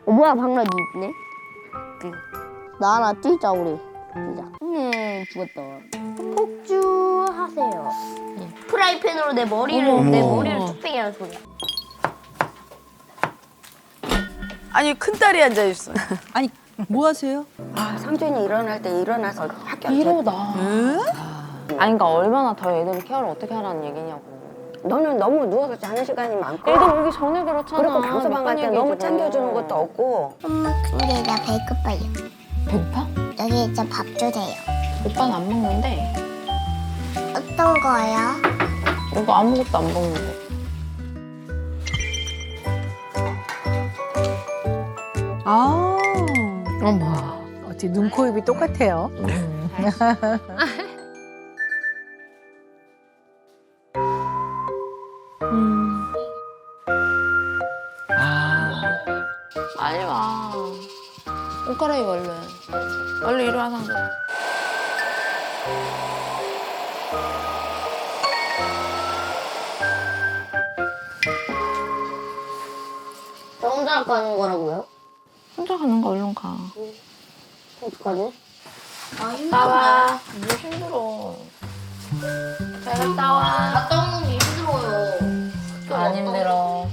뭐야 박라지 있네. 나 하나 뛰자 우리. 뛰자. 죽었다. 폭주하세요. 프라이팬으로 내 머리를 뚝배기 하는 소리야. 아니 큰딸이 앉아있어. 아니 뭐 하세요? 아, 상준이 일어날 때 일어나서 학교 이러다. 아니 그러니까 얼마나 더 애들 케어를 어떻게 하라는 얘기냐고. 너는 너무 누워서 자는 시간이 많고 애들 오기 전에 그렇잖아. 그리고 방소방 갈 때 너무 챙겨주는 것도 없고 엄마 우리 나 배고파요. 배고파? 여기 이제 밥 주세요. 오빠는 안 먹는데 어떤 거요? 이거 아무것도 안 먹는데. 아, 어머. 어찌 눈, 코, 입이 똑같아요. 빨리 와. 옷 갈아입어 얼른. 얼른 일어나서. 저 혼자 가는 거라고요? 혼자 가는 거 얼른 가. 어떡하지? 나와. 뭐 힘들어. 잘 갔다 와. 갔다 오는 게 힘들어요. 안 힘들어.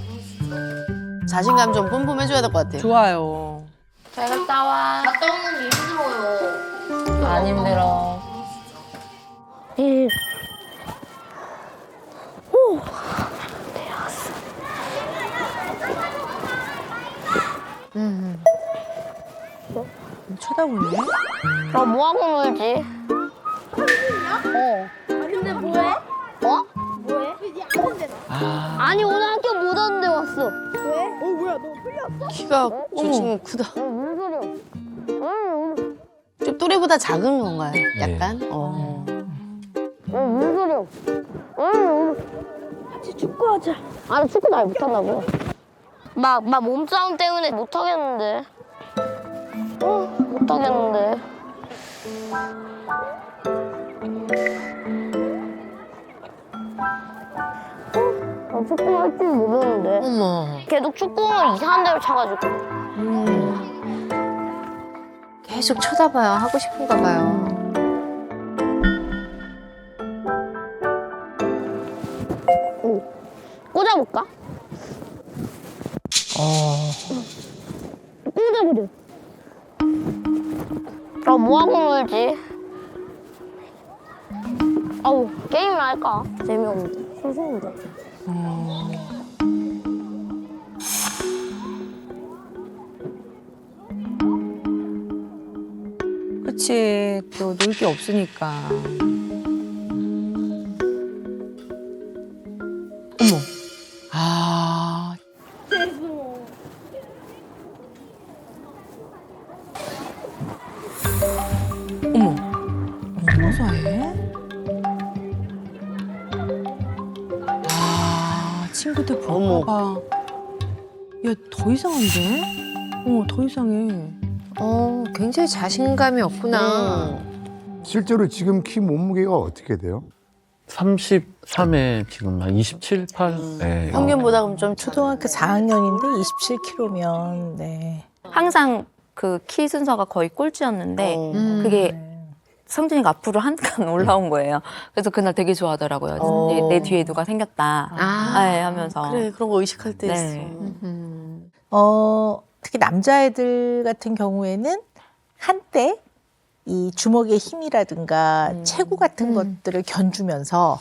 자신감 좀 뿜뿜해줘야 될 것 같아. 좋아요. 잘 갔다 와. 갔다 오는 게 힘들어요. 안 힘들어. 쳐다보네. 나 뭐하고 놀지? 근데 뭐해? 어? 뭐해? 아니 오늘 학교 못 왔는데 왔어. 키가 저 친구 크다. 무슨 소리야? 아니 좀 또래보다 작은 건가요? 약간? 무슨 소리야? 같이 축구하자. 아니 축구 나 못한다고. 막 몸싸움 때문에 못하겠는데. 못하겠는데. 축구 할 줄 모르는데. 어머. 계속 축구는 이상한 데로 차가지고. 계속 쳐다봐요. 하고 싶은가 봐요. 꽂아볼까? 꽂아보자. 뭐하고 놀지? 아우, 게임을 할까? 재미없는데. 심심한데. 그치, 또 놀 게 없으니까. 어머. 아. 어머. 평소에? 아, 친구들 볼까봐. 야, 더 이상한데? 더 이상해. 굉장히 자신감이 없구나. 실제로 지금 키 몸무게가 어떻게 돼요? 33에 지금 한 27, 8. 네. 평균보다 그럼 좀 초등학교 4학년인데 27kg면 네. 항상 그 키 순서가 거의 꼴찌였는데 그게 성준이가 앞으로 한 칸 올라온 거예요. 그래서 그날 되게 좋아하더라고요. 내 뒤에 누가 생겼다. 네, 하면서. 그래, 그런 거 의식할 때 네. 있어. 특히 남자애들 같은 경우에는 한때 이 주먹의 힘이라든가 체구 같은 것들을 견주면서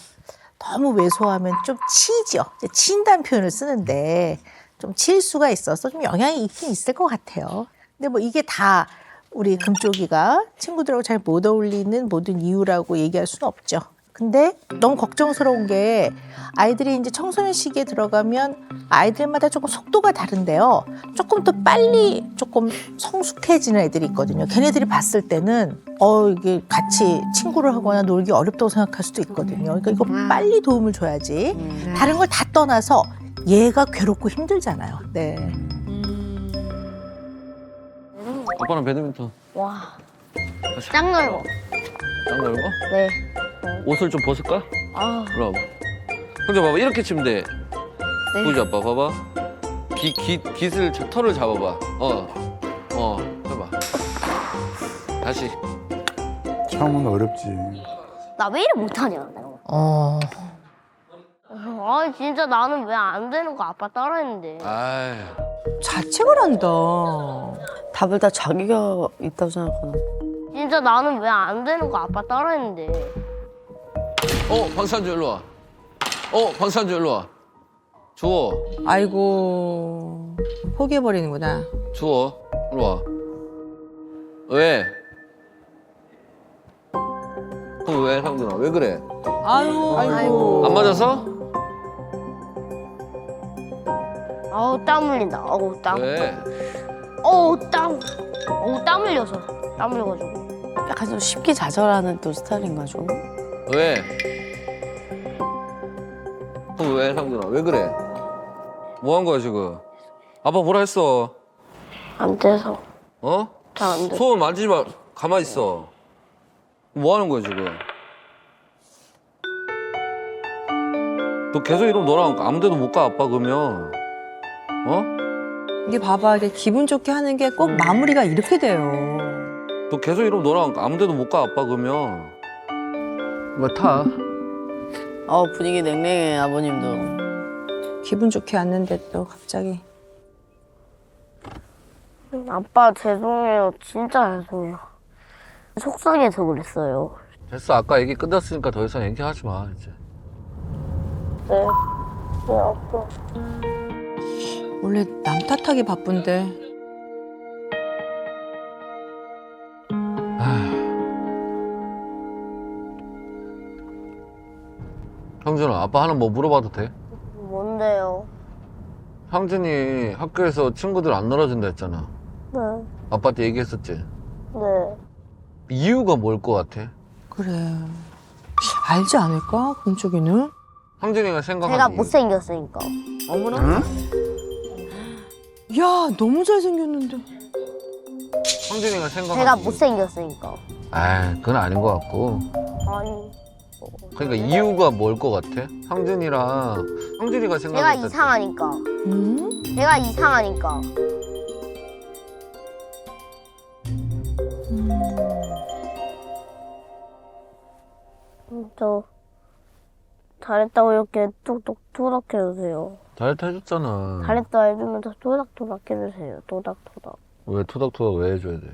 너무 왜소하면 좀 치이죠. 치인다는 표현을 쓰는데 좀 치일 수가 있어서 좀 영향이 있긴 있을 것 같아요. 근데 뭐 이게 다 우리 금쪽이가 친구들하고 잘 못 어울리는 모든 이유라고 얘기할 수는 없죠. 근데 너무 걱정스러운 게 아이들이 이제 청소년 시기에 들어가면 아이들마다 조금 속도가 다른데요. 조금 더 빨리 조금 성숙해지는 애들이 있거든요. 걔네들이 봤을 때는 이게 같이 친구를 하거나 놀기 어렵다고 생각할 수도 있거든요. 그러니까 이거 빨리 도움을 줘야지. 다른 걸 다 떠나서 얘가 괴롭고 힘들잖아요. 네. 아빠는 배드민턴. 와, 짱 넓어. 짱 넓어? 네. 옷을 좀 벗을까? 아, 그럼. 형제 봐봐, 이렇게 치면 돼. 네. 보이지 아빠, 봐봐. 깃을 털을 잡아봐. 해봐. 다시. 처음은 어렵지. 나 왜 이래 못하냐 내가. 아 진짜 나는 왜 안 되는 거 아빠 따라했는데. 아이. 자책을 한다. 답을 다 자기가 있다고 생각하나? 진짜 나는 왜 안 되는 거 아빠 따라했는데. 방산주 일로 와. 방산주 일로 와. 주워. 아이고 포기해버리는구나. 주워. 일로 와. 왜? 그럼 왜 상준아? 왜 그래? 아이고. 안 맞아서? 어우 땀 흘린다. 어우 땀. 왜? 어우 땀. 어우 땀 흘려서. 땀 흘려가지고. 약간 좀 쉽게 좌절하는 또 스타일인가 좀? 왜? 그럼 왜 상준아? 왜 그래? 뭐 한 거야 지금? 아빠 뭐라 했어? 안 돼서. 어? 잘 안 돼. 손 만지지 마. 가만히 있어. 뭐 하는 거야 지금? 너 계속 이러면 너랑 아무 데도 못 가 아빠 그러면. 이게 봐봐, 이게 기분 좋게 하는 게 꼭 마무리가 이렇게 돼요. 너 계속 이러면 너랑 아무 데도 못 가 아빠 그러면. 뭐 타. 분위기 냉랭해 아버님도. 기분 좋게 왔는데 또 갑자기. 아빠 죄송해요. 진짜 죄송해요. 속상해서 그랬어요. 됐어 아까 얘기 끝났으니까 더 이상 얘기하지 마 이제. 네. 네 아빠. 원래 남 탓하기 바쁜데. 형준아 아빠 하나 뭐 물어봐도 돼? 뭔데요? 형준이 학교에서 친구들 안 놀아준다 했잖아. 네. 아빠한테 얘기했었지? 네. 이유가 뭘 것 같아? 그래. 알지 않을까? 금쪽이는? 형준이가 생각하는 제가 이유. 못생겼으니까. 야, 너무 잘생겼는데. 형준이가 생각하는 제가 이유. 못생겼으니까. 아 그건 아닌 것 같고. 아니. 그러니까 이유가 뭘 것 같아? 형준이가 제가 생각했을 때. 이상하니까. 음? 제가 이상하니까. 저 잘했다고 이렇게 뚝뚝 토닥해주세요. 잘했다 해줬잖아. 잘했다 해주면서 토닥토닥 해주세요. 토닥토닥. 왜 토닥토닥 왜 해줘야 돼?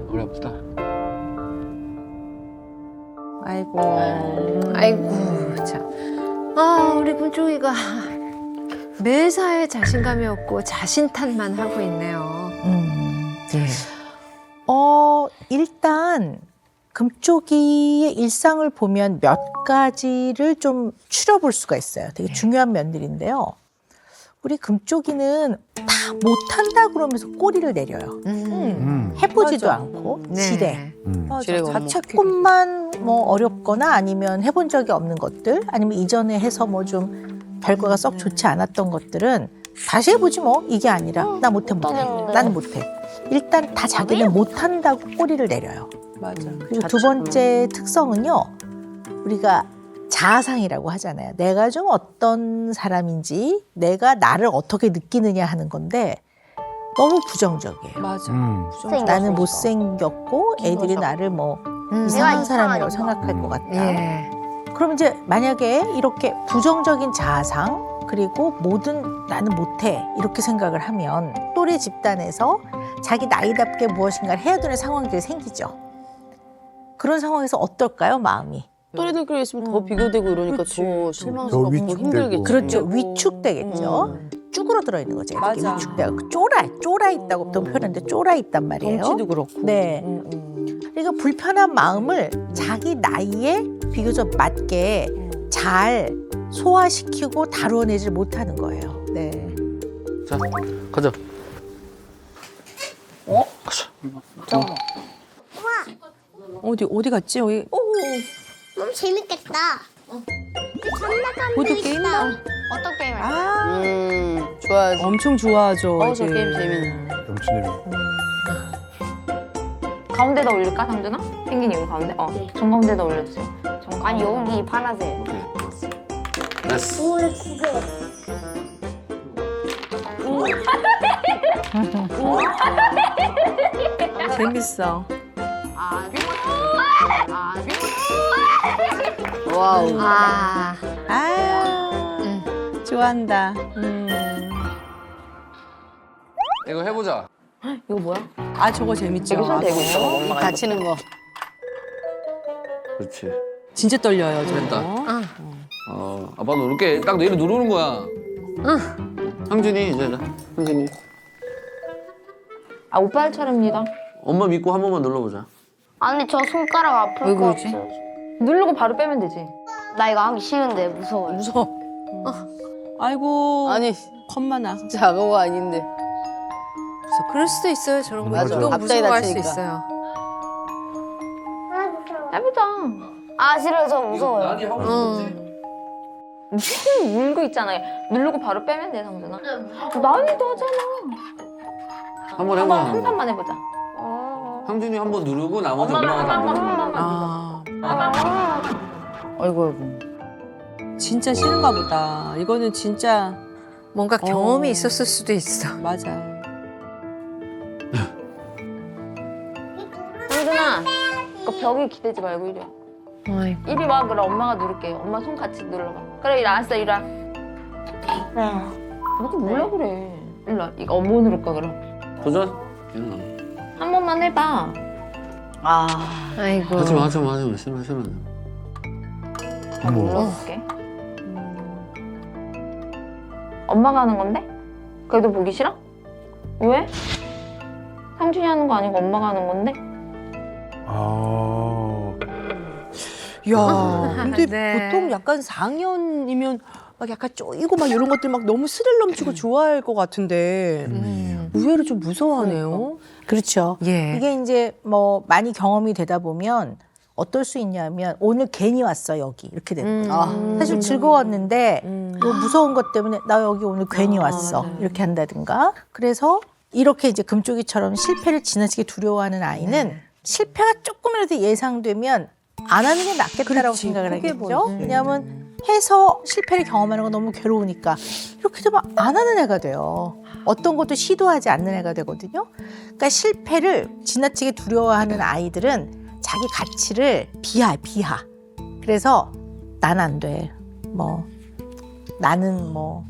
머리 아프다. 아이고. 아이고 참. 우리 군종이가 매사에 자신감이 없고 자신탓만 하고 있네요. 네. 일단 금쪽이의 일상을 보면 몇 가지를 좀 추려볼 수가 있어요. 되게 중요한 면들인데요. 우리 금쪽이는 다 못한다 그러면서 꼬리를 내려요. 해보지도 맞아. 않고 네. 지레. 맞아. 지레가 자책해. 조금만 뭐 어렵거나 아니면 해본 적이 없는 것들 아니면 이전에 해서 뭐 좀 결과가 썩 좋지 않았던 것들은 다시 해보지 뭐 이게 아니라 나 못해 나는 못해. 일단 다 자기는 못한다고 꼬리를 내려요. 맞아. 그리고 두 번째 특성은요. 우리가 자아상이라고 하잖아요. 내가 좀 어떤 사람인지 내가 나를 어떻게 느끼느냐 하는 건데 너무 부정적이에요. 맞아. 나는 못생겼고 애들이 나를 뭐 이상한 사람이라고 생각할 것 같다. 예. 그럼 이제 만약에 이렇게 부정적인 자아상 그리고 뭐든 나는 못해 이렇게 생각을 하면 또래 집단에서 자기 나이답게 무엇인가를 해야 되는 상황들이 생기죠. 그런 상황에서 어떨까요, 마음이? 또래들끼리 있으면 더 비교되고 이러니까 더 실망스럽고 더 위축되고. 힘들겠지. 그렇죠. 위축되겠죠. 쭈그러들어 있는 거죠. 이렇게 맞아. 위축되고 쫄아 있다고 또 표현하는데 쫄아 있단 말이에요. 덩치도 그렇고. 네. 그러니까 불편한 마음을 자기 나이에 비교적 맞게 잘 소화시키고 다뤄내질 못하는 거예요. 네. 자, 가자. 어디 갔지? 여기. 너무 재밌겠다. 보드 게임? 어떤 게임을? 좋아하지. 엄청 좋아하죠. 저 이게. 게임 재밌네. 넘치네. 가운데다 올릴까, 상준아? 펭귄 이거 가운데? 정가운데다 올려주세요. 아니 여기 파란색. 오케이. 됐어. 재밌어. 와우. 아유, 좋아한다. 이거 해보자. 이거 뭐야? 아, 저거 재밌죠. 되게 손 대고 있어. 엄마가 다치는 거. 그렇지. 진짜 떨려요, 저거. 됐다. 아빠 누를게. 딱 얘를 누르는 거야. 상준이 이제 상준이. 아 오빠 할 차례입니다. 엄마 믿고 한 번만 눌러보자. 아니 저 손가락 아플 왜 것 그러지? 같아. 누르고 바로 빼면 되지. 나 이거 하기 싫은데 무서워요. 무서워. 아이고. 아니, 겁만아. 작은 아닌데. 그럴 수도 있어요. 저런 거. 맞아. 또 갑자기 무서워할 수 다치니까. 있어요. 해보자. 아 싫어요. 저 무서워요. 나니 하고 싶은데. 무슨 물고 있잖아요. 누르고 바로 빼면 돼, 상준아. 난이도 하잖아. 한번 한번 해봐. 한 판만 해보자. 상준이 한 번 누르고 나머지 엄마만 엄마가 다 한 누르는 거야. 번만. 아, 아이고, 아이고. 진짜 싫은가 보다. 이거는 진짜 뭔가 경험이 있었을 수도 있어. 맞아. 상준아, 그 벽에 기대지 말고 이리 와. 이리 와, 그럼 엄마가 누를게. 엄마 손 같이 눌러봐. 그래, 이리 알았어, 이리 와. 네. 너도 몰라 그래. 일로 와. 이거 뭐 누를까, 그럼? 도전? 한 번만 해봐. 아이고. 하지마 싫어. 나 눌러볼게. 엄마가 하는 건데? 그래도 보기 싫어? 왜? 상준이 하는 거 아니고 엄마가 하는 건데? 야, 근데 네. 보통 약간 4학년이면 막 약간 쪼이고 막 이런 것들 막 너무 스릴 넘치고 좋아할 것 같은데 의외로 좀 무서워하네요. 그렇죠. 예. 이게 이제 뭐 많이 경험이 되다 보면 어떨 수 있냐면 오늘 괜히 왔어 여기 이렇게 되는 거예요. 사실 즐거웠는데 뭐 무서운 것 때문에 나 여기 오늘 괜히 왔어 이렇게 한다든가. 그래서 이렇게 이제 금쪽이처럼 실패를 지나치게 두려워하는 아이는 실패가 조금이라도 예상되면 안 하는 게 낫겠다라고 그렇지, 생각을 그게 하겠죠. 보이지. 왜냐하면 해서 실패를 경험하는 건 너무 괴로우니까 이렇게 되면 안 하는 애가 돼요. 어떤 것도 시도하지 않는 애가 되거든요. 그러니까 실패를 지나치게 두려워하는 아이들은 자기 가치를 비하. 그래서 난 안 돼. 뭐 나는 뭐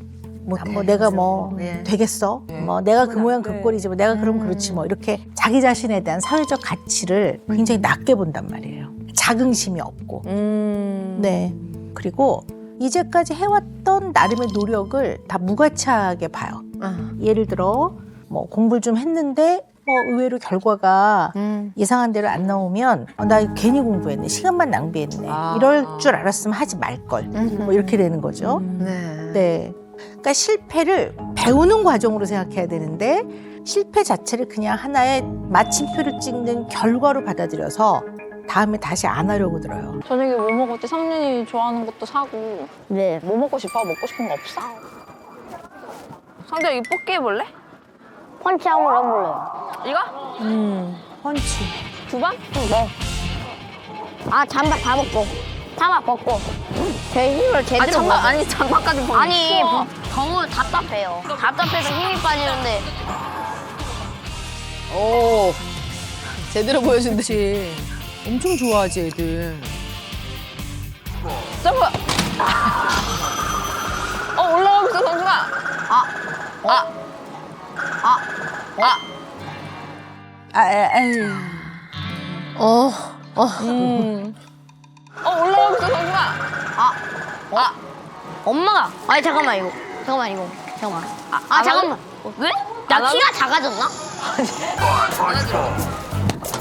내가 뭐 되겠어. 뭐 내가 그 모양 그 꼴이지 뭐 내가 그럼 그렇지 뭐 이렇게 자기 자신에 대한 사회적 가치를 굉장히 낮게 본단 말이에요. 자긍심이 없고. 네. 그리고 이제까지 해왔던 나름의 노력을 다 무가치하게 봐요. 예를 들어 뭐 공부를 좀 했는데 뭐 의외로 결과가 예상한 대로 안 나오면 나 괜히 공부했네. 시간만 낭비했네. 이럴 줄 알았으면 하지 말걸. 뭐 이렇게 되는 거죠. 네. 그러니까 실패를 배우는 과정으로 생각해야 되는데 실패 자체를 그냥 하나의 마침표를 찍는 결과로 받아들여서 다음에 다시 안 하려고 들어요. 저녁에 뭐 먹을 때 상준이 좋아하는 것도 사고. 네. 뭐 먹고 싶어? 먹고 싶은 거 없어? 상준아 이거 뽑기 해볼래? 펀치 한번 해볼래요. 이거? 펀치. 두 번? 네. 아 잠바 다 벗고 장갑 벗고 제 힘을 제대로 장갑 아니 장갑까지 벗고. 아니 겨울 답답해요. 답답해서 힘이 빠지는데 오. 제대로 보여준대. 그렇지. 엄청 좋아하지 애들. 점프! 올라가고 있어 상준아. 에이. 올라가고 있어 상준아. 엄마가 아니 잠깐만 이거 잠깐만. 잠깐만 왜? 나 키가 작아졌나?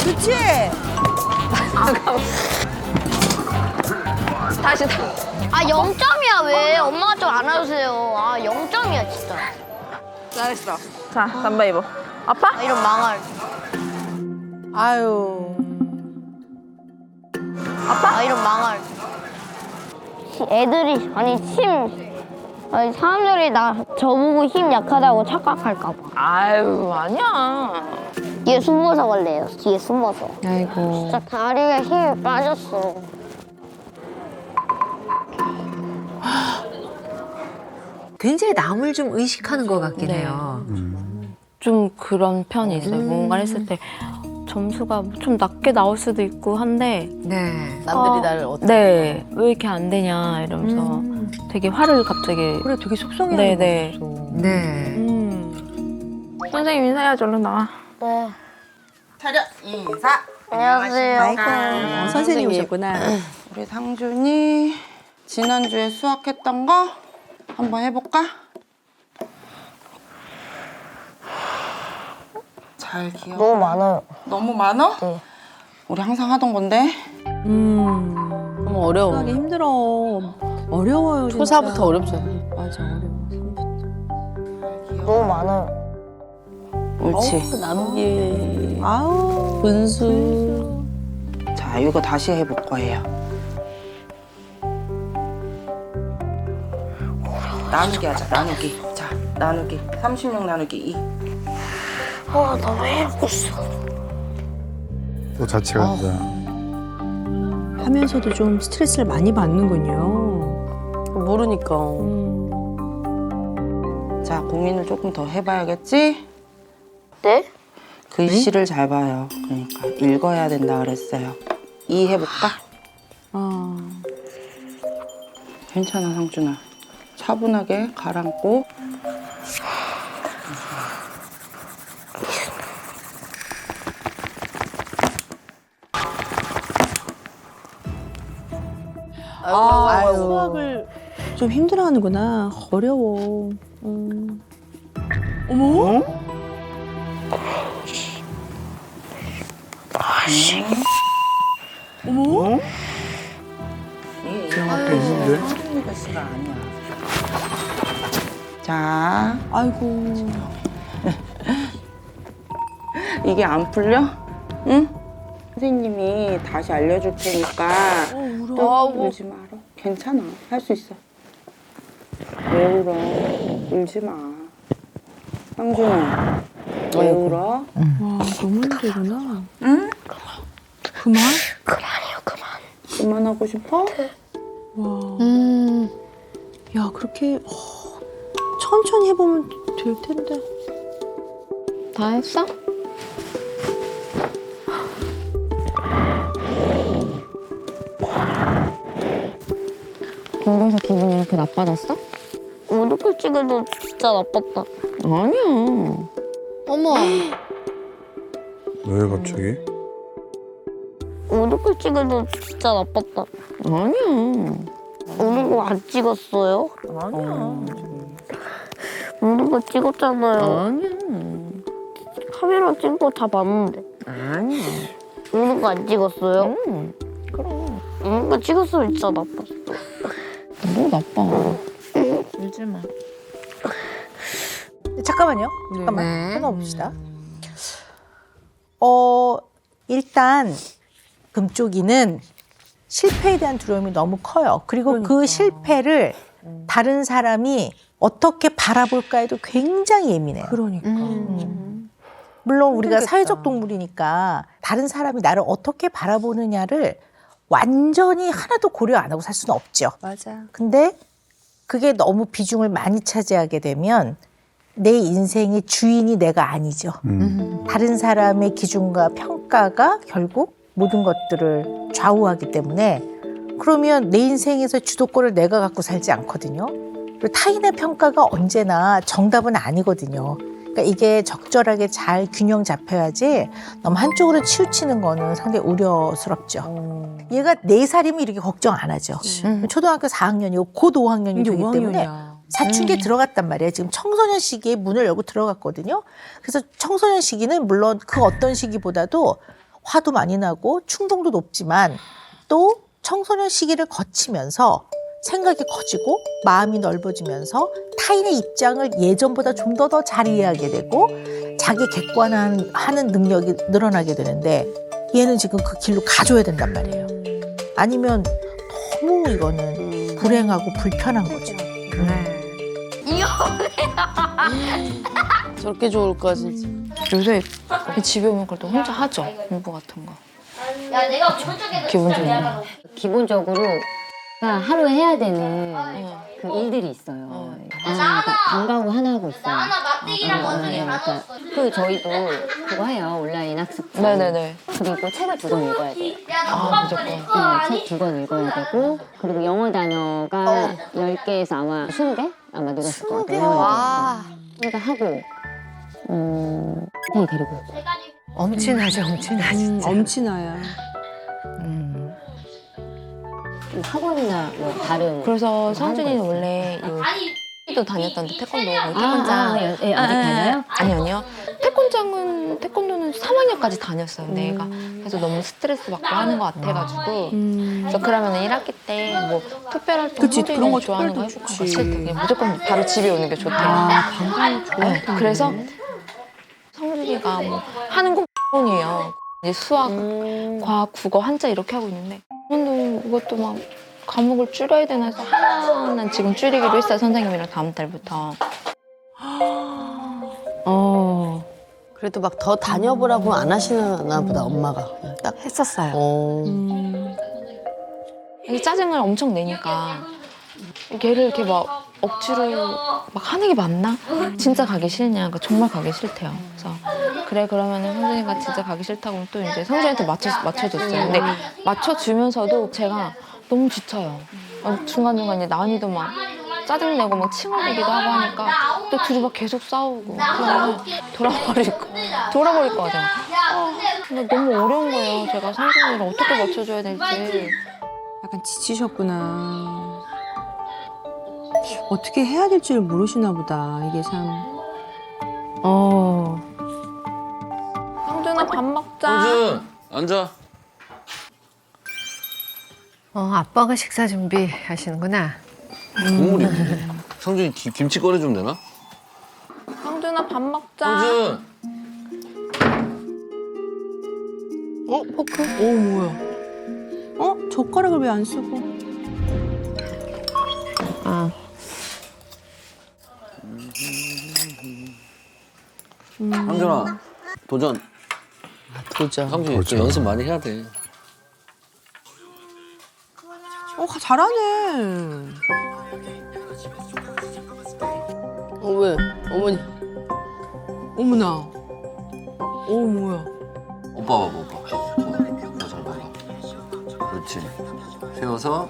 그렇지. 다시. 아 0점이야 왜? 엄마가 좀 안아주세요. 아 0점이야 진짜. 잘했어. 자 가위바위보. 아빠? 아, 이런 망할. 아유. 아 이런 망할. 애들이 아니 사람들이 나 저보고 힘 약하다고 착각할까 봐. 아유 아니야. 뒤에 숨어서 갈래요. 뒤에 숨어서. 아이고. 진짜 다리에 힘이 빠졌어. 굉장히 남을 좀 의식하는 것 같긴 네. 해요. 좀 그런 편이 있어요. 뭔가를 했을 때 점수가 좀 낮게 나올 수도 있고 한데 네. 남들이 나를 어떻게 네, 왜 이렇게 안 되냐 이러면서 되게 화를 갑자기 그래 되게 속상해. 네네. 네. 선생님 인사해야지. 얼른 나와. 네. 차렷 인사. 안녕하세요. 선생님 오셨구나. 우리 상준이 지난주에 수학했던 거 한번 해볼까? 잘 기억. 너무 많아요. 너무 많아? 네. 우리 항상 하던 건데. 너무 어려워. 하기 힘들어. 어려워요. 진짜. 초사부터 어렵잖아. 맞아 어려워. 너무 많아요. 옳지. 나누기, 아우. 분수. 자 이거 다시 해볼 거예요. 나누기 하자. 나누기. 자 나누기. 36 나누기 2. 나 왜 이러고 있어? 또 자취가 한다. 하면서도 좀 스트레스를 많이 받는군요. 모르니까. 자 고민을 조금 더 해봐야겠지? 네? 글씨를 잘 봐요. 그러니까 읽어야 된다 그랬어요. 2 해볼까? 괜찮아 상준아. 차분하게 가라앉고. 아유. 수학을 좀 힘들어하는구나. 어려워. 어머? 어머? 앞에 있는데? 상준이 글씨가 아니야. 자 아이고. 이게 안 풀려? 응? 선생님이 다시 알려줄 테니까 또 울지 마라. 괜찮아. 할 수 있어. 왜 울어? 울지 마. 상준아. 왜 울어? 와, 너무 힘들구나. 응? 그만? 그만이요, 그만. 그만하고 싶어? 와. 야, 그렇게 천천히 해보면 될 텐데. 다 했어? 그래서 기분이 이렇게 나빠졌어? 오르골 찍어도 진짜 나빴다. 아니야. 어머. 왜 갑자기? 오르골 찍어도 진짜 나빴다. 아니야. 오르골 안 찍었어요? 아니야. 오르골 찍었잖아요. 아니야. 카메라 찍은 거 다 봤는데. 아니야. 오르골 안 찍었어요? 응. 그럼. 오르골 찍었으면 진짜 나빴어. 너 나빠. 울지 마. 잠깐만요. 잠깐만. 네. 끊어봅시다. 일단 금쪽이는 실패에 대한 두려움이 너무 커요. 그리고 그 실패를 다른 사람이 어떻게 바라볼까에도 굉장히 예민해요. 그러니까. 물론 우리가 힘들겠다. 사회적 동물이니까 다른 사람이 나를 어떻게 바라보느냐를 완전히 하나도 고려 안 하고 살 수는 없죠. 맞아. 근데 그게 너무 비중을 많이 차지하게 되면 내 인생의 주인이 내가 아니죠. 다른 사람의 기준과 평가가 결국 모든 것들을 좌우하기 때문에 그러면 내 인생에서 주도권을 내가 갖고 살지 않거든요. 그리고 타인의 평가가 언제나 정답은 아니거든요. 그러니까 이게 적절하게 잘 균형 잡혀야지 너무 한쪽으로 치우치는 거는 상당히 우려스럽죠. 얘가 4살이면 이렇게 걱정 안 하죠. 초등학교 4학년이고 곧 5학년이 되기 때문에 사춘기에 들어갔단 말이에요. 지금 청소년 시기에 문을 열고 들어갔거든요. 그래서 청소년 시기는 물론 그 어떤 시기보다도 화도 많이 나고 충동도 높지만 또 청소년 시기를 거치면서 생각이 커지고 마음이 넓어지면서 타인의 입장을 예전보다 좀 더 잘 이해하게 되고 자기 객관화하는 능력이 늘어나게 되는데 얘는 지금 그 길로 가줘야 된단 말이에요. 아니면 너무 이거는 불행하고 불편한 거죠. 저렇게 좋을까 진짜. 요새 집에 오면 그래도 혼자 하죠. 공부 같은 거. 야, 내가 저쪽에 기본적으로. 기본적으로 하루에 해야 되는 그 일들이 있어요. 그러니까 방과후 하나 하고 있어요. 그 저희도 그거 해요. 온라인 학습. 네네네. 그리고 책을 2권 읽어야 돼요. 무조건. 책 2권 읽어야 되고 그리고 영어 단어가 10개에서 아마 20개? 아마 늘었을 것 같아요. 와. 그러니까 하고 네, 데리고 엄친하죠, 엄친하 진짜. 엄친아야. 학원이나 뭐 다른 그래서 성준이는 원래 도 다녔던데 태권도 태권장. 예, 아직 다녀요? 아니요. 태권도는 3학년까지 다녔어요. 근데 얘가 그래서 너무 스트레스 받고 하는 것 같아가지고. 그래서 그러면 1학기 때 뭐 특별활동 그치, 그런 거 좋아하는 거 특별활동 해볼까 좋지. 싫대. 그냥 무조건 바로 집에 오는 게 좋대요. 방과후 좋아. 네, 그래서 성준이가 뭐 하는 거 이에요. 이제 수학, 과학, 국어, 한자 이렇게 하고 있는데 근데 이것도 막 과목을 줄여야 되나 해서 하나는 지금 줄이기로 했어요. 선생님이랑 다음 달부터. 그래도 막 더 다녀보라고 안 하시나 보다, 엄마가. 그냥 딱. 했었어요. 이게 짜증을 엄청 내니까 걔를 이렇게 막 억지로 막 하는 게 맞나? 진짜 가기 싫냐? 그러니까 정말 가기 싫대요. 그래서 그래 그러면은 성준이가 진짜 가기 싫다고 하면 또 이제 성준이한테 맞춰줬어요. 근데 맞춰주면서도 제가 너무 지쳐요. 중간중간 이제 나은이도 막 짜증내고 막 칭얼대기도 하고 하니까 또 둘이 막 계속 싸우고 그러면 돌아버릴 것 같아요. 근데 너무 어려운 거예요. 제가 성준이를 어떻게 맞춰줘야 될지. 약간 지치셨구나. 어떻게 해야 될지를 모르시나 보다. 이게 참. 성준아 밥 먹자. 성준 앉아. 아빠가 식사 준비하시는구나. 국물이 없네. 성준이 김치 꺼내주면 되나? 성준아 밥 먹자. 성준. 포크? 뭐야. 젓가락을 왜 안 쓰고? 성준아 도전. 도전. 성준이 또 연습 많이 해야 돼. 잘하네. 왜? 어머니. 어머나. 뭐야. 오빠 봐봐 오빠. 잘 봐봐. 그렇지. 세워서.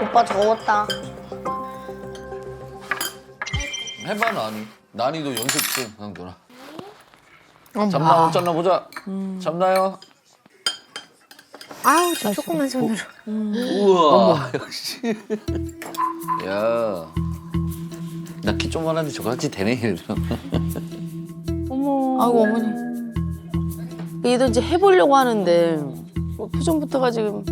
오빠 적었다. 해봐 나니. 난이도 연습 좀 성준아. 잡나 못 잡나 보자. 잡나요? 아우, 저 조그만 손으로. 우와 역시. 야. 나 키 좀만한데 저같이 되네 이러면. 아이고, 어머니. 얘도 이제 해보려고 하는데, 뭐 표정부터가 지금.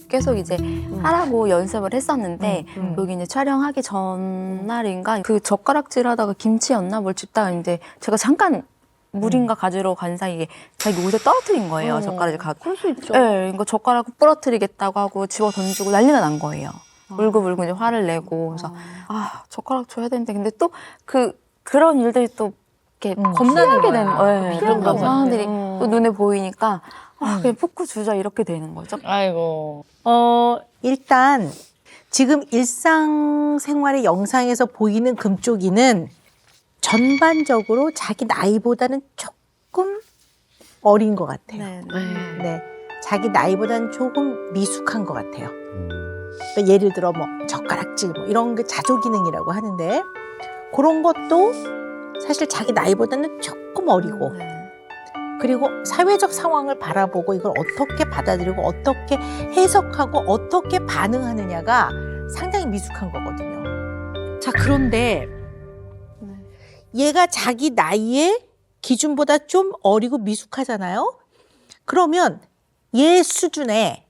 계속 이제 하라고 연습을 했었는데 여기 이제 촬영하기 전날인가 그 젓가락질 하다가 김치였나 뭘 집다가 이제 제가 잠깐 물인가 가지러 간 사이에 자기 옷에 떨어뜨린 거예요. 젓가락을 갖고. 그럴 수 있죠. 네, 이거 젓가락 부러뜨리겠다고 하고 집어 던지고 난리가 난 거예요. 울고불고 이제 화를 내고 그래서 젓가락 줘야 되는데 근데 또 그런 일들이 또 이렇게 겁나게 되는 거예요. 그런 거 사람들이 또 눈에 보이니까 그냥 포크 주자 이렇게 되는 거죠. 아이고. 일단 지금 일상생활의 영상에서 보이는 금쪽이는 전반적으로 자기 나이보다는 조금 어린 것 같아요. 네, 자기 나이보다는 조금 미숙한 것 같아요. 그러니까 예를 들어 뭐 젓가락질 뭐 이런 게 자조기능이라고 하는데 그런 것도 사실 자기 나이보다는 조금 어리고 그리고 사회적 상황을 바라보고 이걸 어떻게 받아들이고 어떻게 해석하고 어떻게 반응하느냐가 상당히 미숙한 거거든요. 자, 그런데 얘가 자기 나이의 기준보다 좀 어리고 미숙하잖아요. 그러면 얘 수준에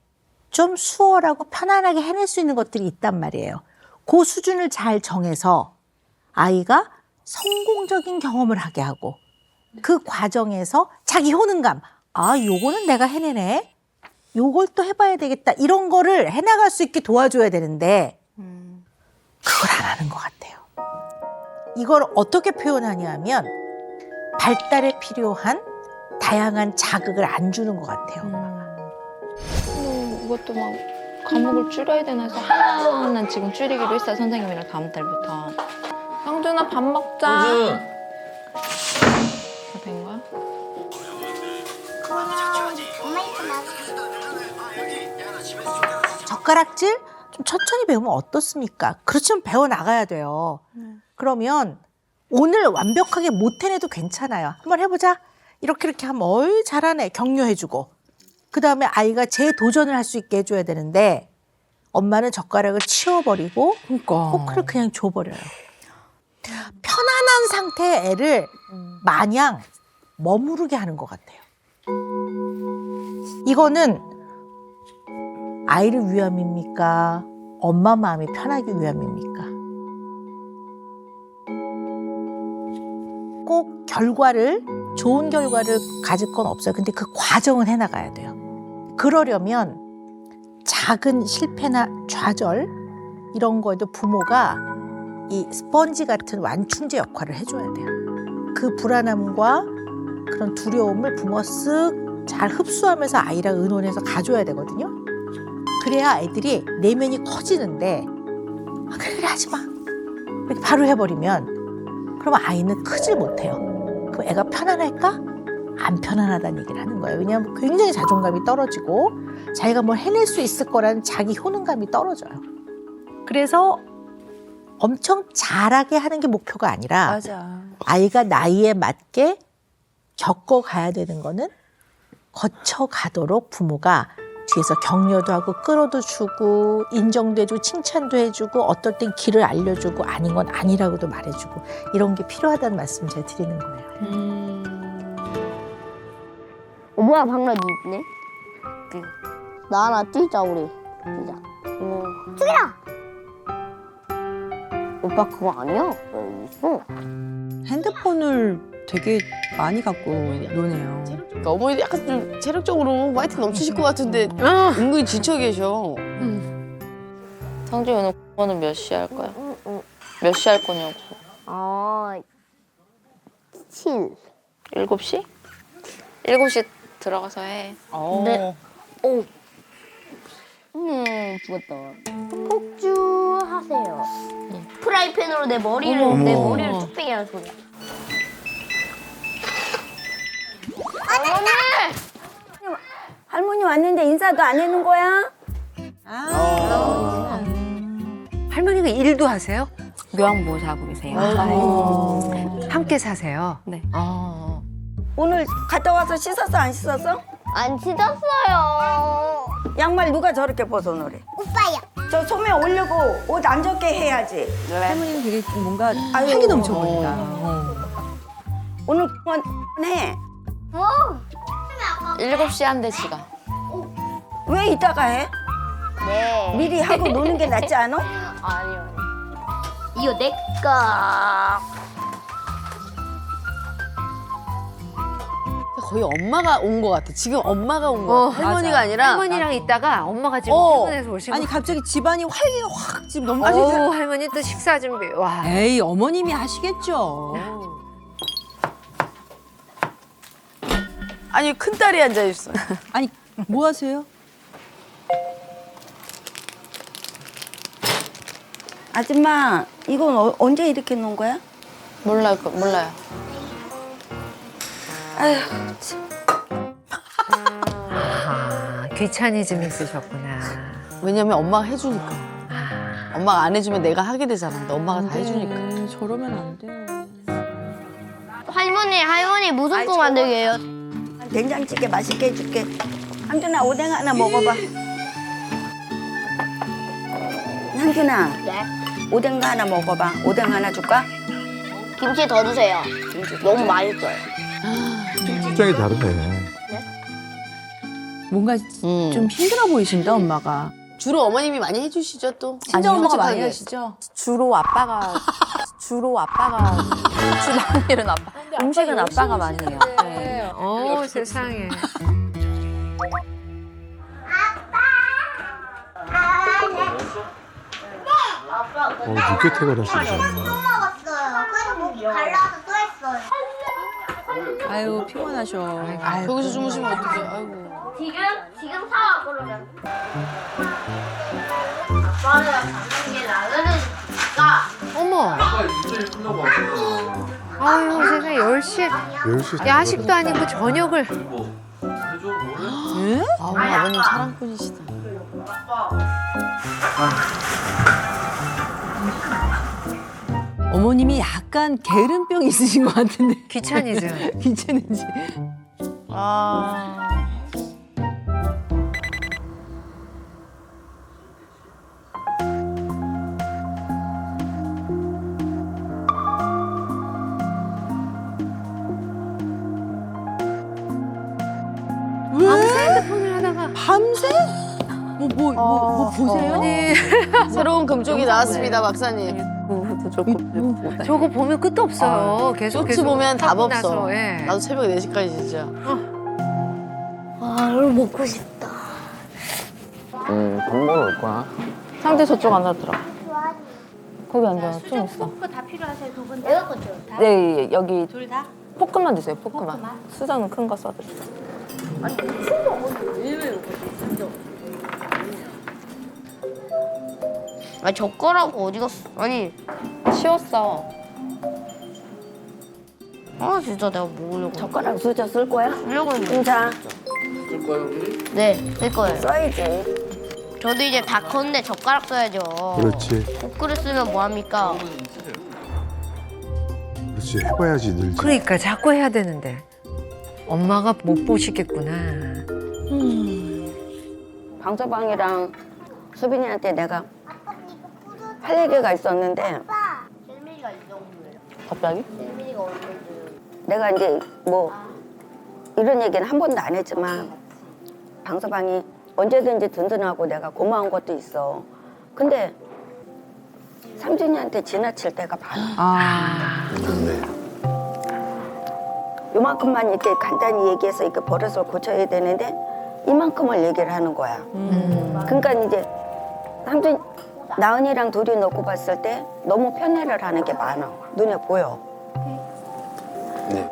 좀 수월하고 편안하게 해낼 수 있는 것들이 있단 말이에요. 그 수준을 잘 정해서 아이가 성공적인 경험을 하게 하고 그 과정에서 자기 효능감, 요거는 내가 해내네. 요걸 또 해봐야 되겠다. 이런 거를 해나갈 수 있게 도와줘야 되는데 그걸 안 하는 것 같아요. 이걸 어떻게 표현하냐 하면 발달에 필요한 다양한 자극을 안 주는 것 같아요. 이것도 막 과목을 줄여야 되나 해서 하나는 지금 줄이기로 했어요. 선생님이랑 다음 달부터. 성준아 밥 먹자. 성준. 다 된 거야? 젓가락질 좀 천천히 배우면 어떻습니까? 그렇지만 배워 나가야 돼요. 그러면 오늘 완벽하게 못 해내도 괜찮아요. 한번 해보자. 이렇게 하면 어이 잘하네. 격려해주고. 그 다음에 아이가 재도전을 할 수 있게 해줘야 되는데 엄마는 젓가락을 치워버리고 포크를 그냥 줘버려요. 편안한 상태의 애를 마냥 머무르게 하는 것 같아요. 이거는 아이를 위함입니까? 엄마 마음이 편하기 위함입니까? 꼭 좋은 결과를 가질 건 없어요. 근데 그 과정은 해나가야 돼요. 그러려면 작은 실패나 좌절 이런 거에도 부모가 이 스펀지 같은 완충제 역할을 해줘야 돼요. 그 불안함과 그런 두려움을 부모가 쓱 잘 흡수하면서 아이랑 의논해서 가줘야 되거든요. 그래야 애들이 내면이 커지는데 그래 하지 마 이렇게 바로 해버리면 그러면 아이는 크질 못해요. 그럼 애가 편안할까? 안 편안하다는 얘기를 하는 거예요. 왜냐하면 굉장히 자존감이 떨어지고 자기가 뭘 해낼 수 있을 거라는 자기 효능감이 떨어져요. 그래서 엄청 잘하게 하는 게 목표가 아니라 맞아. 아이가 나이에 맞게 겪어가야 되는 거는 거쳐가도록 부모가 뒤에서 격려도 하고 끌어도 주고 인정도 해주고 칭찬도 해주고 어떨 땐 길을 알려주고 아닌 건 아니라고도 말해주고 이런 게 필요하다는 말씀 제가 드리는 거예요. 뭐야 박나 니 있네? 나나 뛰자 우리. 뛰자. 뛰라. 오빠 그거 아니야? 여기 있어. 핸드폰을 되게 많이 갖고 노네요. 그러니까 어머니도 약간 좀 체력적으로 화이팅 넘치실 것 같은데 은근히 지쳐 계셔. 성준이 오늘 공부는 몇 시에 할 거야? 몇 시에 할 거냐고. 7. 7시? 7시 들어가서 해. 네. 오. 죽었다. 폭주하세요. 프라이팬으로 내 머리를 뚝배기 하는 소리야. 할머니 왔는데 인사도 안 해놓은 거야? 할머니가 일도 하세요? 요양보호사 하고 계세요. 함께 사세요? 네. 오늘 갔다 와서 씻었어 안 씻었어? 안 씻었어요. 양말 누가 저렇게 벗어놓으래? 오빠야. 저 소매 올리고 옷 안 젖게 해야지. 할머니는 되게 뭔가 활기 넘쳐 보인다. 오늘 해. 7시에 한대 지가. 왜 이따가 해? 네. 미리 하고 노는 게 낫지 않아? 아니요. 이거 내 거. 거의 엄마가 온 것 같아. 지금 엄마가 온 것 같아. 할머니가 아니라 할머니랑 있다가 엄마가 지금 퇴근해서 오신 아니 거. 갑자기 집안이 활기가 확 지금 너무 어우, 할머니 또 식사 준비. 와. 에이 어머님이 하시겠죠. 아니 큰딸이 앉아 있어. 아니 뭐 하세요? 아줌마 이건 언제 이렇게 놓은 거야? 몰라요. 아휴 참. 귀차니즘 있으셨구나. 왜냐면 엄마가 해주니까. 엄마가 안 해주면 내가 하게 되잖아. 근데 엄마가 다 해주니까. 저러면 안 돼. 할머니 무슨 거 만들게 해요? 된장찌개 맛있게 해줄게. 한준아 오뎅 하나 먹어봐. 한준아 네. 오뎅 하나 먹어봐. 오뎅 하나 줄까? 김치 더 주세요. 너무 맛있어요. 입장이 다르네. 뭔가 좀 힘들어 보이신다 엄마가. 주로 어머님이 많이 해주시죠 또. 친정 엄마가 많이 솔직하게. 하시죠? 주로 아빠가 집안일은 아빠. 음식은 아빠가 많이 해요. 네. 어, 세상에. 늦게 퇴근하시네. 먹었어요. 그래서 목 발라서 또 했어요. 아유 피곤하셔. 아유. 여기서 주무시면 어떡해. 아이고. 지금 사 그러면. 아빠는 잡는 게 나으니까. 어머. 아유 세상에 10시에 10시 야식도 아니고 저녁을. 아우 아버님 사랑꾼이시다. 어머님이 약간 게으름병 있으신 것 같은데. 귀차니즘. 귀찮은지. 아. 밤새 핸드폰을 하다가. 밤새? 뭐 보세요? 아니, 새로운 금쪽이 나왔습니다, 박사님. 저거 보면 끝도 없어요. 계속 쇼츠 보면 답 하고 없어. 나서, 예. 나도 새벽 4시까지 진짜. 아, 이거 먹고 싶다. 밥 먹으러 올 거야. 상대 저쪽 안으로 들어가. 거기 앉아. 좀 있어. 포크 다 필요하세요, 두 분? 내가 거죠? 다? 네, 여기 둘 다? 포크만 주세요. 포크만. 수저는 큰 거 써드릴게요. 아니, 젓가락 어디 갔어? 아니, 치웠어. 아, 진짜 내가 먹으려고. 젓가락 수저 쓸 거야? 쓰려고 했는데. 자, 쓸 거야, 우리? 네, 쓸 거예요. 써야지. 저도 이제 다 컸는데 젓가락 써야죠. 그렇지. 포크를 쓰면 뭐합니까? 그렇지. 해봐야지 늘지. 그러니까 자꾸 해야 되는데. 엄마가 못 보시겠구나. 방서방이랑 수빈이한테 내가 할 얘기가 있었는데 셀미가 이 정도예요. 갑자기? 셀미가 어느 정도예요? 내가 이제 뭐 이런 얘기는 한 번도 안 했지만 방서방이 언제든지 든든하고 내가 고마운 것도 있어. 근데 상준이한테 지나칠 때가 많아. 좋네. 요만큼만 이렇게 간단히 얘기해서 이렇게 버릇을 고쳐야 되는데 이만큼을 얘기를 하는 거야. 그러니까 이제 상준 나은이랑 둘이 놓고 봤을 때 너무 편애를 하는 게 많아. 눈에 보여. 네.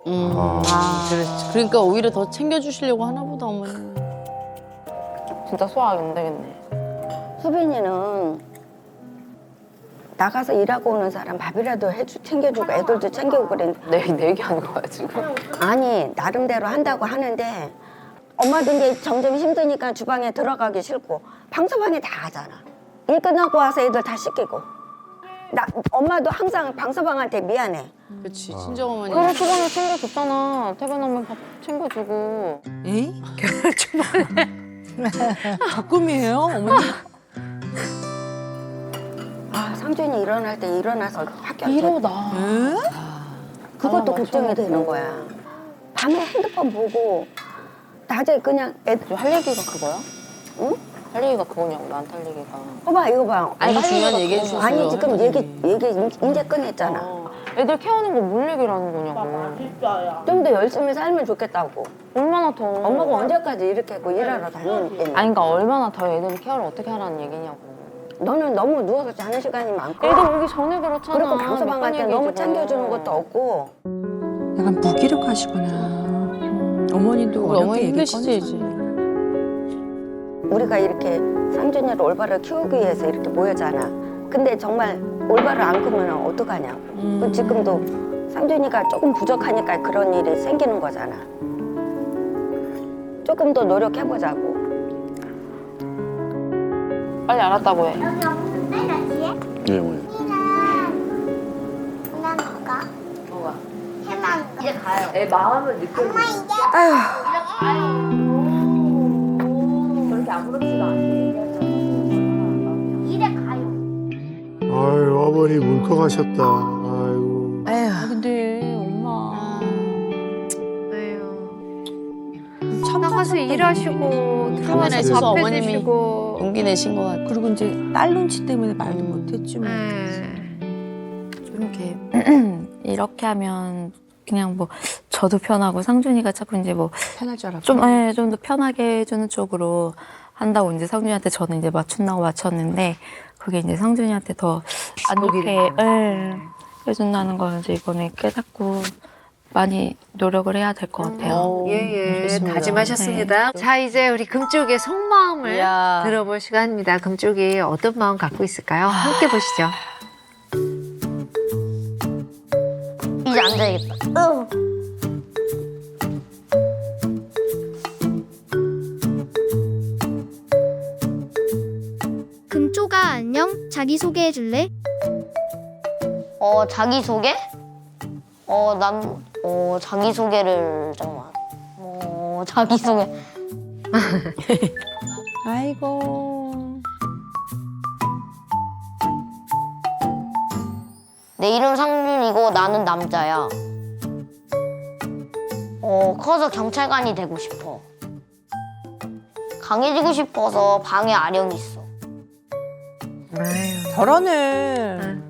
그렇지. 그러니까 오히려 더 챙겨주시려고 하나 보다, 어머니. 진짜 소화 안 되겠네. 수빈이는 나가서 일하고 오는 사람 밥이라도 챙겨주고 애들도 챙기고 그랬는데 내 얘기하는 거야, 지금. 아니 나름대로 한다고 하는데 엄마도 이제 점점 힘드니까 주방에 들어가기 싫고 방서방에 다 하잖아. 일 끝나고 와서 애들 다 씻기고 엄마도 항상 방서방한테 미안해. 그렇지, 친정어머니. 그래, 주방에 챙겨줬잖아. 퇴근하면 밥 챙겨주고. 에이? 가끔이에요, 어머니? 아 상준이 일어날 때 일어나서 학교 이러다. 그것도 걱정이 되는 거야. 밤에 핸드폰 보고 낮에 그냥 애들 할 얘기가 그거야? 응? 할 얘기가 그거냐고, 나한테 할 얘기가. 봐봐 이거 봐. 아니, 중요한 얘기 해주셨어요. 아니 지금 얘기 이제 끝냈잖아. 애들 케어하는 거 뭘 얘기를 하는 거냐고. 좀 더 열심히 살면 좋겠다고. 얼마나 더. 엄마가 언제까지 이렇게 했고 일하러 다니겠니? 아니, 그러니까 얼마나 더 애들 케어를 어떻게 하라는 얘기냐고. 너는 너무 누워서 자는 시간이 많고 애들 오기 전에 그렇잖아. 그리고 방서방 갈 때 너무 얘기지, 챙겨주는 뭐. 것도 없고 약간 무기력하시구나. 어머니도 우리 어머니 어렵게 얘기 힘드시지, 이제. 우리가 이렇게 상준이를 올바로 키우기 위해서 이렇게 모여잖아. 근데 정말 올바로 안 크면 어떡하냐고. 그 지금도 상준이가 조금 부족하니까 그런 일이 생기는 거잖아. 조금 더 노력해보자고. 빨리 알았다고 해. 여기 없는데, 나 뒤에? 네, 어머니. 그냥 뭐가? 해만 이제 가요. 애 마음을 느껴. 엄마 이제? 이제 가요. 그렇게 아무렇지도 않게 이제 가요. 아유, 어머니 울컥하셨다. 아이고. 아 근데 엄마. 나가서 일하시고 카메라에 있어서 밥 어머님이 해주시고. 용기 내신 것 같아. 그리고 이제 딸 눈치 때문에 말도 못했지 뭐. 좀 이렇게 이렇게 하면 그냥 뭐 저도 편하고 상준이가 자꾸 이제 뭐 편할 줄 알았고. 좀 더 편하게 해주는 쪽으로 한다고 이제 상준이한테 저는 이제 맞춘다고 맞췄는데 그게 이제 상준이한테 더 안 좋게 해준다는 걸 이제 이번에 깨닫고 많이 노력을 해야 될 것 같아요. 예, 좋습니다. 다짐하셨습니다. 자, 이제 우리 금쪽의 속마음을 이야. 들어볼 시간입니다. 금쪽이 어떤 마음 갖고 있을까요? 함께 보시죠. 이제 앉아야겠다. 금쪽아 안녕. 자기소개해 줄래? 자기소개? 자기소개를 잠깐만. 자기소개. 아이고. 내 이름 상준이고 나는 남자야. 커서 경찰관이 되고 싶어. 강해지고 싶어서 방에 아령이 있어. 저러네.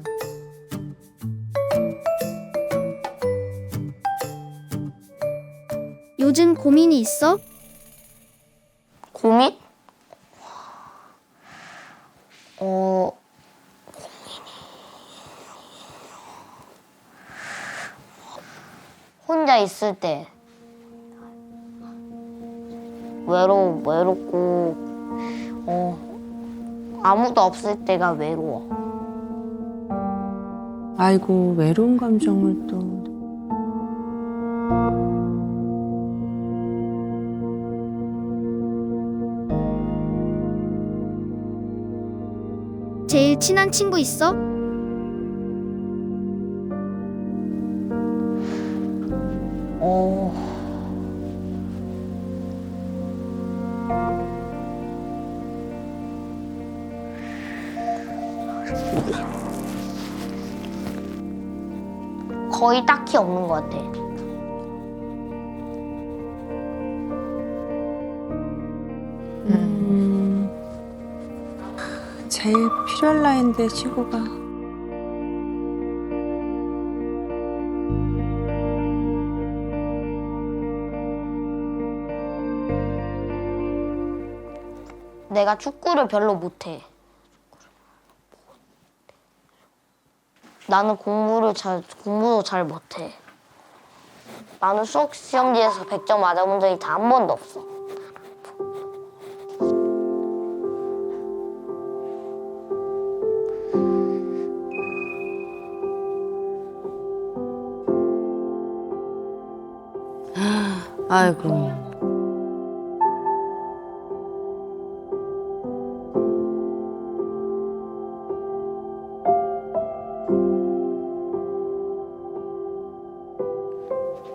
요즘 고민이 있어? 고민? 혼자 있을 때 외롭고 아무도 없을 때가 외로워. 아이고, 외로운 감정을 또. 제일 친한 친구 있어? 거의 딱히 없는 것 같아. 제일 필요할 나이인데 친구가. 내가 축구를 별로 못해. 나는 공부도 잘 못해. 나는 수학 시험지에서 100점 맞아본 적이 단 한 번도 없어. 아이고.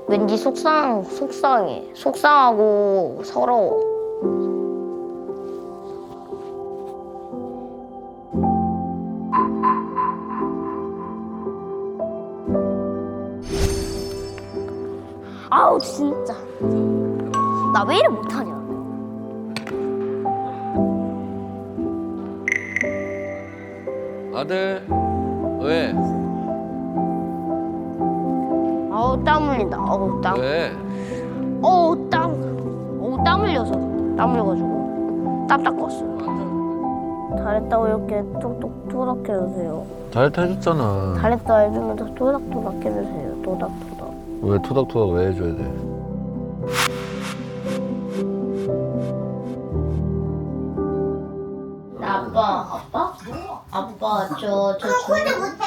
왠지 속상해. 속상하고 서러워. 아우 진짜. 나 왜 이래 못하냐. 아들, 왜? 아우 땀 흘린다. 아우 땀. 왜? 땀 흘려서. 땀 흘려가지고 땀 닦고 왔어요. 잘했다고 이렇게 톡톡 토닥해주세요. 다이어트 해줬잖아. 잘했다 해주면서 토닥토닥 해주세요. 토닥토닥. 왜 토닥토닥 왜 해줘야 돼?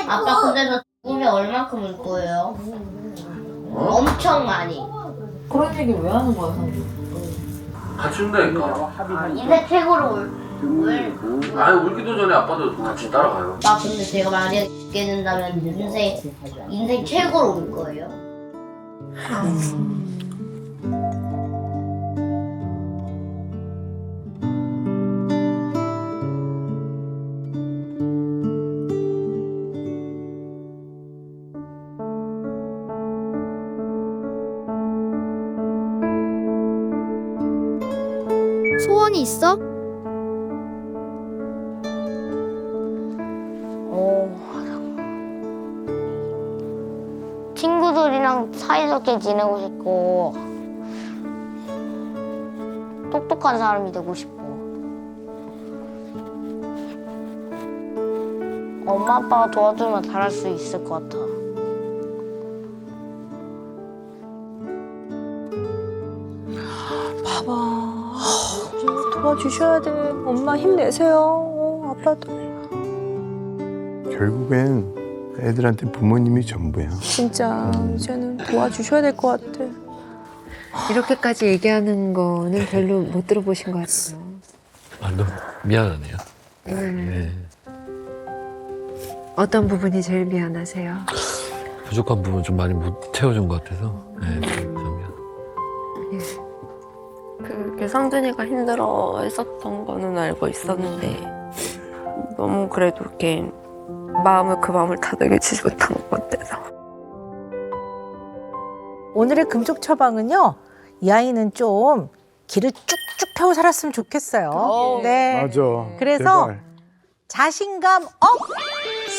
아빠 근데 저 죽으면 얼마큼 울 거예요? 엄청 많이. 그런 얘기 왜 하는 거야, 같이 운다니까. 인생 최고로 아니 울기도 전에 아빠도 같이 따라가요. 나 근데 제가 만약에 죽게 된다면 인생 최고로 울 거예요. 소원이 있어? 친구들이랑 사이좋게 지내고 싶고 똑똑한 사람이 되고 싶어. 엄마 아빠가 도와주면 잘할 수 있을 것 같아. 봐봐. 도와주셔야 돼. 엄마 힘내세요. 아빠도. 결국엔 애들한테 부모님이 전부야. 진짜 이제는 도와주셔야 될 것 같아. 이렇게까지 얘기하는 거는 별로 못 들어보신 것 같아요. 아, 너무 미안하네요. 네. 어떤 부분이 제일 미안하세요? 부족한 부분 좀 많이 못 채워준 것 같아서. 네, 좀 미안. 그게 상준이가 힘들어 했었던 거는 알고 있었는데 너무 그래도 이렇게 그 마음을 다독이지 못한 것 같아서. 오늘의 금쪽 처방은요. 이 아이는 좀 길을 쭉쭉 펴고 살았으면 좋겠어요. 네. 맞아. 그래서 제발. 자신감 업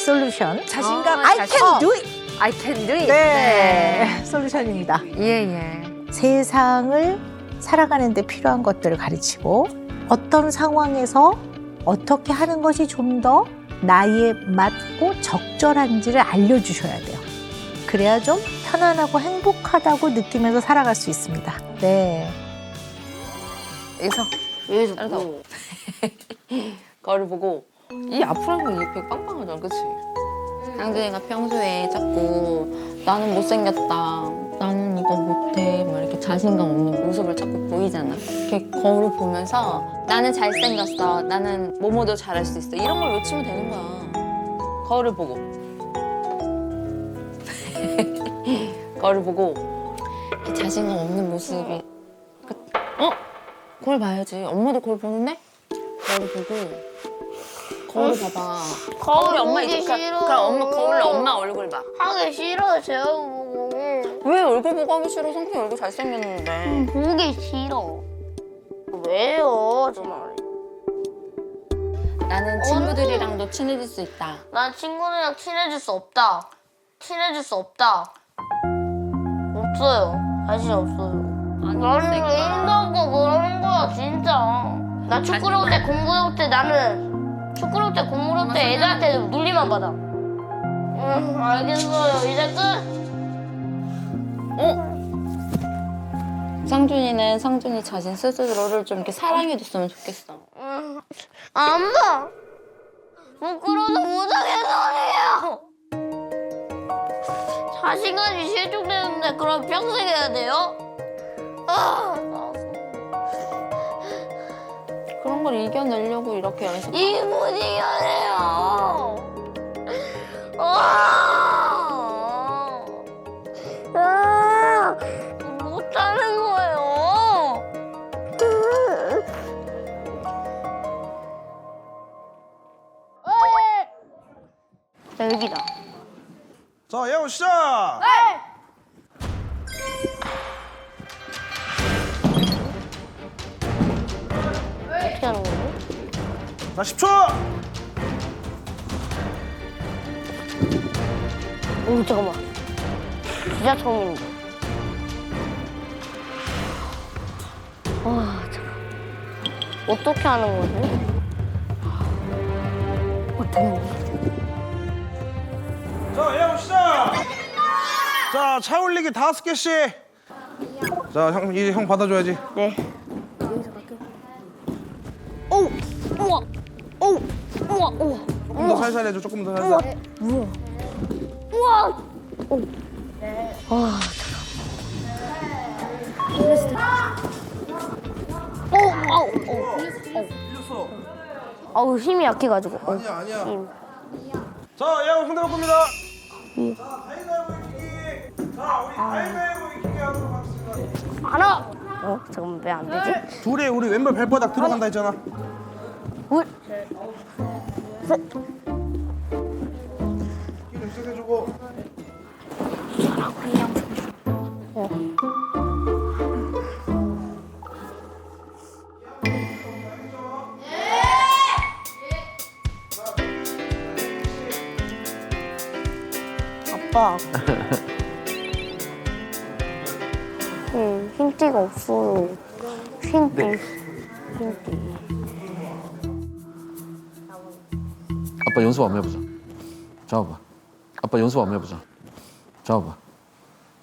솔루션. 자신감 I can do it. I can do it. 네. 솔루션입니다. 예. 세상을 살아가는 데 필요한 것들을 가르치고 어떤 상황에서 어떻게 하는 것이 좀 더 나이에 맞고 적절한지를 알려주셔야 돼요. 그래야 좀 편안하고 행복하다고 느끼면서 살아갈 수 있습니다. 네. 여기서 따라서 거울을 보고 이 앞으로 하면 이게 빵빵하잖아, 그치? 상준이가 평소에 자꾸 나는 못생겼다, 나는 이거 못해 막 이렇게 자신감 없는 모습을 자꾸 보이잖아. 이렇게 거울을 보면서 나는 잘생겼어, 나는 뭐뭐도 잘할 수 있어 이런 걸 외치면 되는 거야. 거울을 보고 거울을 보고 이렇게 자신감 없는 모습이 거울 봐야지. 엄마도 거울 보는데? 거울 보고 거울을 봐봐. 거울이 엄마 보기 이제 싫어. 그럼 엄마 거울로 엄마 얼굴 봐. 하기 싫어, 제가 보고. 왜 얼굴 보고 하기 싫어? 성준이 얼굴 잘생겼는데. 보기 싫어. 왜요, 정말. 나는 친구들이랑도 친해질 수 있다. 난 친구들이랑 친해질 수 없다. 친해질 수 없다. 없어요. 자신 없어요. 나는 왜 힘들고 그러는 거야, 진짜. 나 축구를 때 공부할 때 나는 축구를 때 공부할 때 애들한테 놀리만 받아. 알겠어요. 이제 끝. 상준이는 상준이 자신 스스로를 좀 이렇게 사랑해줬으면 좋겠어. 안 봐. 부끄러워서 못하겠어요. 자신감이 실종되는데 그럼 평생 해야 돼요? 그런 걸 이겨내려고 이렇게 연습. 이게 못 이겨내요. 못하는 거예요. 자, 여기다. 자, 예원 시작! 어떻게 하는 거지? 자, 10초! 오, 잠깐만. 진짜 처음인데. 와, 잠깐. 어떻게 하는 거지? 어떻게 하는 거지? 자, 예원 시작! 자, 차 올리기 5개씩! 자, 이제 형 받아줘야지. 네. 오! 우와! 오! 우와! 우와! 조금 더 살살 해줘, 조금 더 살살. 우와! 우와! 오! 와, 잠깐. 틀렸어. 아우, 힘이 약해가지고. 아니야. 힘. 자, 예원 상대 바꿉니다. 위. 자, 가위바위보 이기기. 자, 우리 가위바위보 이기기 하도록 하겠습니다. 하나! 잠깐만, 왜 안 되지? 둘이 우리 왼발 발바닥 들어간다 했잖아. 셋! 끼를 시작해주고. 아빠. 흰띠가 없어요. 흰띠. 흰띠. 아빠 연습 한번 해보자. 잡아봐. 아빠 연습 한번 해보자. 잡아봐.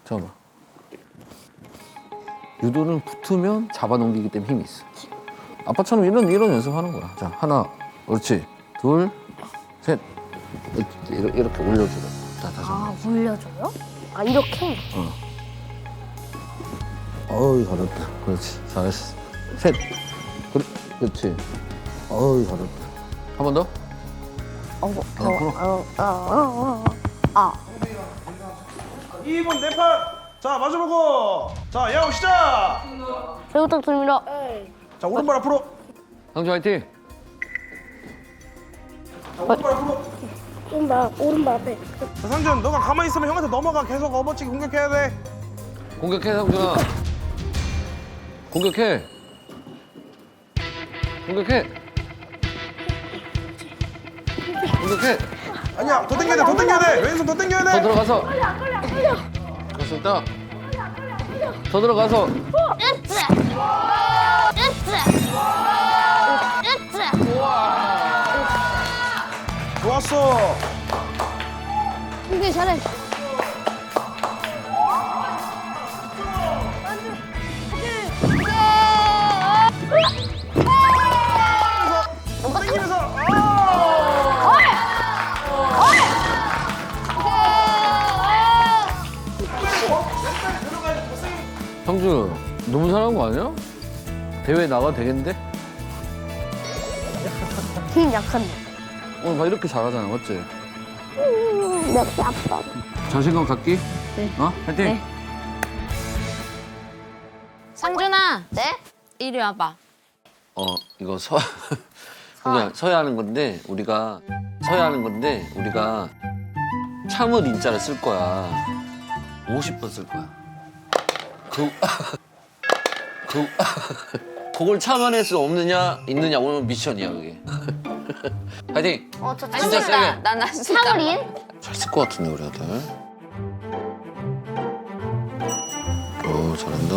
잡아봐. 유도는 붙으면 잡아넘기기 때문에 힘이 있어. 아빠처럼 이런 연습하는 거야. 자, 하나, 그렇지. 둘, 셋. 이렇게 올려주라. 자, 다시 한 번. 올려줘요? 아 이렇게? 어우, 잘했다. 그렇지, 잘했어. 셋. 그렇지. 어우, 잘했다. 한 번 더. 아. 2분 네판. 자 마주보고. 자 야구 시작. 잘 부탁드립니다. 자 오른발 앞으로. 상주 화이팅. 자 오른발 앞으로. 오른발 앞에. 자 상준 너가 가만히 있으면 형한테 넘어가. 계속 업어치기 공격해야 돼. 공격해, 상준아. 공격해. 공격해. 공격해. 아니야 더 당겨야 돼. 더 당겨야 돼. 왼손 더 당겨야 돼. 더 들어가서. 됐다. 더 들어가서. 좋았어. 근데 잘해. 상주, 너무 잘하는 거 아니야? 대회 나가도 되겠는데? 힘 약한데. 오늘 봐, 이렇게 잘하잖아, 맞지? 몇 아빠. 자신감 갖기? 네. 어? 화이팅! 네. 상준아. 네? 이리 와봐. 이거 그냥 서야 하는 건데, 우리가 참을 인자를 쓸 거야. 50번 쓸 거야. 그걸 참아낼 수 없느냐, 있느냐, 오늘 미션이야, 그게. 화이팅! 저 진짜 세게. 난 할 수 있다. 사월인? 잘 쓸 것 같은데, 우리 아들. 오, 잘한다.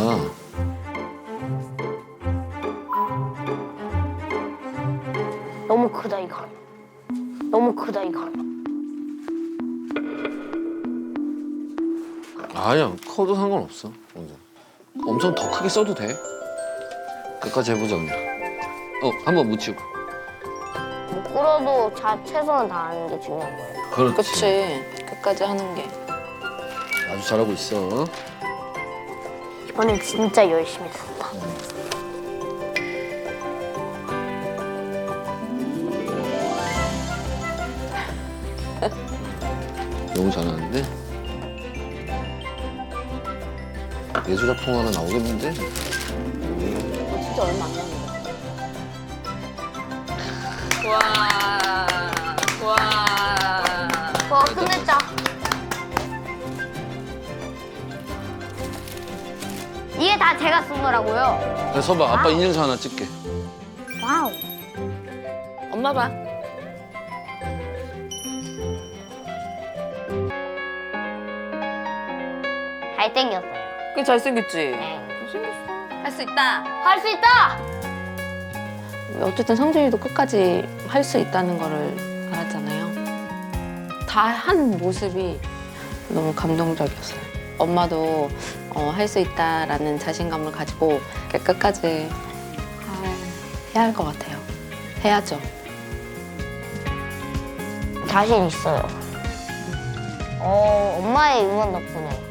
너무 크다 이거. 너무 크다 이거. 아니야, 커도 상관없어. 엄청 더 크게 써도 돼. 끝까지 해보자, 그냥. 한번 묻히고. 못 끌어도 최선을 다하는 게 중요한 거예요. 그렇지. 그치. 끝까지 하는 게. 아주 잘하고 있어. 이번엔 진짜 열심히 했다. 너무 잘하는데? 예술작품 하나 나오겠는데? 진짜 얼마 안 됐는데. 와, 끝냈다. 이게 다 제가 쓴 거라고요? 야, 서봐, 아빠 인증샷 하나 찍게. 와우. 엄마 봐. 잘생겼어요. 그게 잘생겼지? 네. 할 수 있다. 할 수 있다! 어쨌든 성준이도 끝까지 할 수 있다는 거를 알았잖아요. 다 한 모습이 너무 감동적이었어요. 엄마도 할 수 있다라는 자신감을 가지고 끝까지 해야 할 것 같아요. 해야죠. 자신 있어요. 엄마의 응원 덕분에